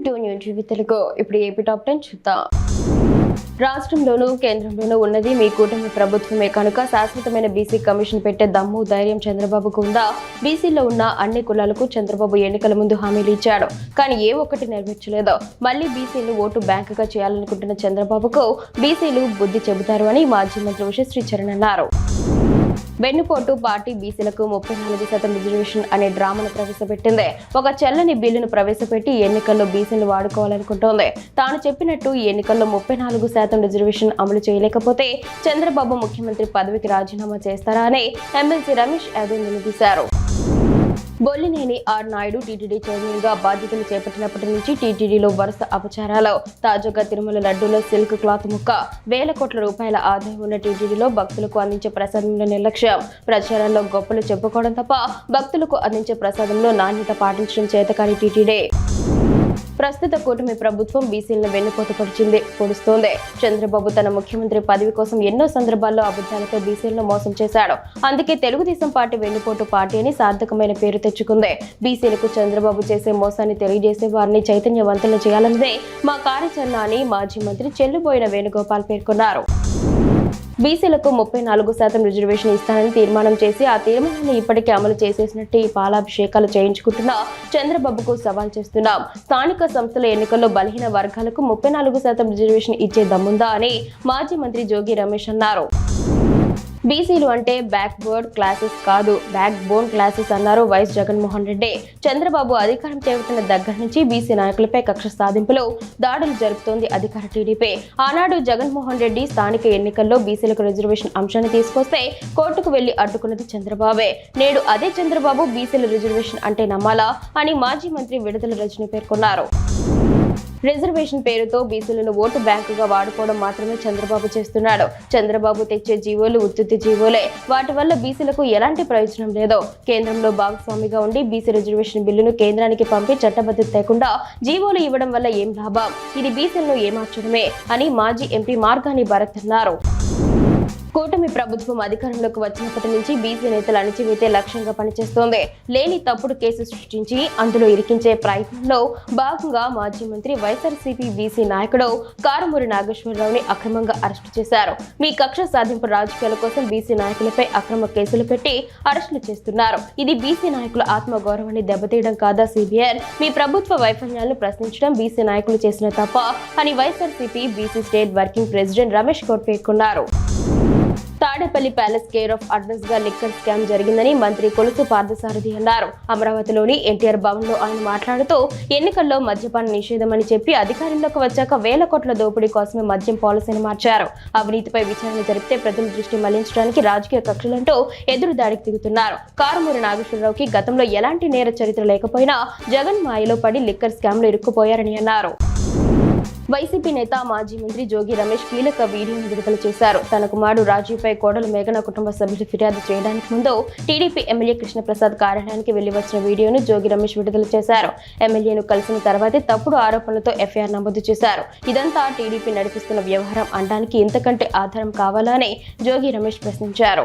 To new TV Telugu. ఇప్పుడు AP top 10 చూద్దాం. రాష్ట్రంలోనూ కేంద్రంలోనూ ఉన్నది మీ కూటమి ప్రభుత్వమే కనుక శాశ్వతమైన బీసీ కమిషన్ పెట్టే దమ్ము ధైర్యం చంద్రబాబుకు ఉందా? బీసీలో ఉన్న అన్ని కులాలకు చంద్రబాబు ఎన్నికల ముందు హామీలు ఇచ్చాడు, కానీ ఏ ఒక్కటి నెరవేర్చలేదు. మళ్లీ బీసీలు ఓటు బ్యాంకుగా చేయాలనుకుంటున్న చంద్రబాబుకు బీసీలు బుద్ధి చెబుతారు అని మాజీ మంత్రి ఉషశ్రీ చరణ్ అన్నారు. వెన్నుపోటు పార్టీ బీసీలకు 34% రిజర్వేషన్ అనే డ్రామాను ప్రవేశపెట్టింది. ఒక చెల్లని బిల్లును ప్రవేశపెట్టి ఎన్నికల్లో బీసీలు వాడుకోవాలనుకుంటోంది. తాను చెప్పినట్టు ఈ ఎన్నికల్లో 34% రిజర్వేషన్ అమలు చేయలేకపోతే చంద్రబాబు ముఖ్యమంత్రి పదవికి రాజీనామా చేస్తారా అని ఎమ్మెల్సీ రమేష్ యాదవ్ నిలదీశారు. Bollineni R Naidu TTD chairman గా బాధ్యతలు చేపట్టినప్పటి నుంచి టీటీడీలో వరుస అపచారాలు. తాజాగా తిరుమల లడ్డూలో సిల్క్ క్లాత్ ముక్క, వేల కోట్ల రూపాయల ఆదాయం ఉన్న టీటీడీలో భక్తులకు అందించే ప్రసాదంలో నిర్లక్ష్యం. ప్రచారంలో గొప్పలు చెప్పుకోవడం తప్ప భక్తులకు అందించే ప్రసాదంలో నాణ్యత పాటించడం చేతకాని టీటీడీ. ప్రస్తుత కూటమి ప్రభుత్వం బీసీలను వెన్నుపోటు పొడుస్తోంది. చంద్రబాబు తన ముఖ్యమంత్రి పదవి కోసం ఎన్నో సందర్భాల్లో అబద్ధాలతో బీసీలను మోసం చేశాడు. అందుకే తెలుగుదేశం పార్టీ వెన్నుపోటు పార్టీ అని సార్థకమైన పేరు తెచ్చుకుంది. బీసీలకు చంద్రబాబు చేసే మోసాన్ని తెలియజేసే వారిని చైతన్యవంతులను చేయాలన్నదే మా కార్యాచరణ అని మాజీ మంత్రి చెల్లుబోయిన వేణుగోపాల్ పేర్కొన్నారు. బీసీలకు 34% రిజర్వేషన్ ఇస్తానని తీర్మానం చేసి ఆ తీర్మానాన్ని ఇప్పటికే అమలు చేసేసినట్టు ఈ పాలాభిషేకాలు చేయించుకుంటున్న చంద్రబాబుకు సవాల్ చేస్తున్నాం. స్థానిక సంస్థల ఎన్నికల్లో బలహీన వర్గాలకు 34% రిజర్వేషన్ ఇచ్చే దమ్ముందా అని మాజీ మంత్రి జోగి రమేష్ అన్నారు. బీసీలు అంటే బ్యాక్వర్డ్ క్లాసెస్ కాదు, బ్యాక్ బోన్ క్లాసెస్ అన్నారు వైఎస్ జగన్మోహన్ రెడ్డి. చంద్రబాబు అధికారం చేపట్టిన దగ్గర నుంచి బీసీ నాయకులపై కక్ష సాధింపులు, దాడులు జరుపుతోంది అధికార టీడీపీ. ఆనాడు జగన్మోహన్ రెడ్డి స్థానిక ఎన్నికల్లో బీసీలకు రిజర్వేషన్ అంశాన్ని తీసుకొస్తే కోర్టుకు వెళ్లి అడ్డుకున్నది చంద్రబాబే. నేడు అదే చంద్రబాబు బీసీల రిజర్వేషన్ అంటే నమ్మాలా అని మాజీ మంత్రి విడుదల రజని పేర్కొన్నారు. రిజర్వేషన్ పేరుతో బీసీలను ఓటు బ్యాంకుగా వాడుకోవడం మాత్రమే చంద్రబాబు చేస్తున్నాడు. చంద్రబాబు తెచ్చే జీవోలు ఉత్తుత్తి జీవోలే. వాటి వల్ల బీసీలకు ఎలాంటి ప్రయోజనం లేదు. కేంద్రంలో భాగస్వామిగా ఉండి బీసీ రిజర్వేషన్ బిల్లును కేంద్రానికి పంపి చట్టబద్ధత లేకుండా జీవోలు ఇవ్వడం వల్ల ఏం లాభం? ఇది బీసీలను ఏమార్చడమే అని మాజీ ఎంపీ మార్గాని భరత్ అన్నారు. కూటమి ప్రభుత్వం అధికారంలోకి వచ్చినప్పటి నుంచి బీసీ నేతలు అణచివేతే లక్ష్యంగా పనిచేస్తోంది. లేని తప్పుడు కేసు సృష్టించి అందులో ఇరికించే ప్రయత్నంలో భాగంగా మాజీ మంత్రి వైఎస్ఆర్సీపీ బీసీ నాయకుడు కారుమూరి నాగేశ్వరరావుని అక్రమంగా అరెస్టు చేశారు. మీ కక్ష సాధింపు రాజకీయాల కోసం బీసీ నాయకులపై అక్రమ కేసులు పెట్టి అరెస్టులు చేస్తున్నారు. ఇది బీసీ నాయకుల ఆత్మగౌరవాన్ని దెబ్బతీయడం కాదా? సిబిఎన్ మీ ప్రభుత్వ వైఫల్యాలను ప్రశ్నించడం బీసీ నాయకులు చేసిన తప్ప అని YSRCP BC state working president Ramesh Goud పేర్కొన్నారు. Tadepalli palace care of address గా లిక్కర్ స్కామ్ జరిగిందని మంత్రి కొలుసు పార్థసారథి అన్నారు. అమరావతిలోని ఎన్టీఆర్ భవన్ లో ఆయన మాట్లాడుతూ ఎన్నికల్లో మద్యపాన నిషేధం అని చెప్పి అధికారంలోకి వచ్చాక వేల కోట్ల దోపిడీ కోసమే మద్యం పాలసీని మార్చారు. అవినీతిపై విచారణ జరిపితే ప్రజల దృష్టి మళ్లించడానికి రాజకీయ కక్షలంటూ ఎదురు దాడికి దిగుతున్నారు. కారుమూరి నాగేశ్వరరావుకి గతంలో ఎలాంటి నేర చరిత్ర లేకపోయినా జగన్ మాయలో పడి లిక్కర్ స్కామ్ లో ఇరుక్కుపోయారని అన్నారు. వైసీపీ నేత మాజీ మంత్రి జోగి రమేష్ కీలక వీడియోను విడుదల చేశారు. తన కుమారుడు రాజీవ్పై కోడలు మేఘన కుటుంబ సభ్యులు ఫిర్యాదు చేయడానికి ముందు టీడీపీ ఎమ్మెల్యే కృష్ణప్రసాద్ కార్యాలయానికి వెళ్లి వచ్చిన వీడియోను జోగి రమేష్ విడుదల చేశారు. ఎమ్మెల్యేను కలిసిన తర్వాతే తప్పుడు ఆరోపణలతో ఎఫ్ఐఆర్ నమోదు చేశారు. ఇదంతా టీడీపీ నడిపిస్తున్న వ్యవహారం అనడానికి ఇంతకంటే ఆధారం కావాలా అని జోగి రమేష్ ప్రశ్నించారు.